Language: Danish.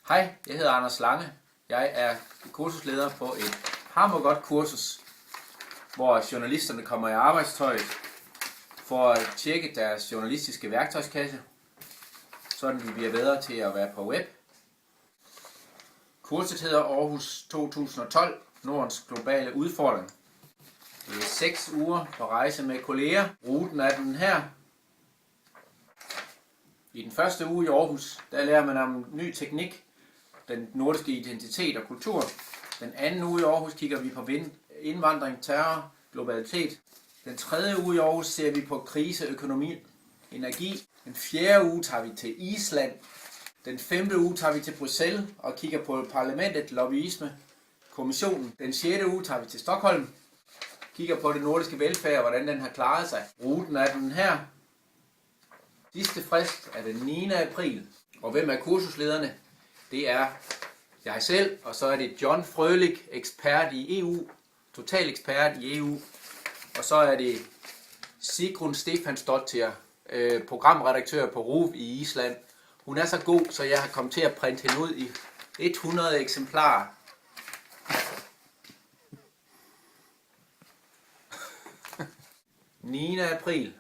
Hej, jeg hedder Anders Lange. Jeg er kursusleder på et hammergodt kursus, hvor journalisterne kommer i arbejdstøjet for at tjekke deres journalistiske værktøjskasse, sådan de bliver bedre til at være på web. Kurset hedder Aarhus 2012, Nordens globale udfordring. Det er 6 uger på rejse med kolleger. Ruten er den her. I den første uge i Aarhus, der lærer man om ny teknik, den nordiske identitet og kultur. Den anden uge i Aarhus kigger vi på indvandring, terror, globalitet. Den tredje uge i Aarhus ser vi på krise, økonomi, energi. Den fjerde uge tager vi til Island. Den femte uge tager vi til Bruxelles og kigger på parlamentet, lobbyisme, kommissionen. Den sjette uge tager vi til Stockholm. Kigger på det nordiske velfærd og hvordan den har klaret sig. Ruten er den her. Sidste frist er den 9. april. Og hvem er kursuslederne? Det er jeg selv, og så er det John Frølich, ekspert i EU, total ekspert i EU. Og så er det Sigrun Stefansdottir, programredaktør på RÚV i Island. Hun er så god, så jeg har kommet til at printe hende ud i 100 eksemplarer. – 9. april.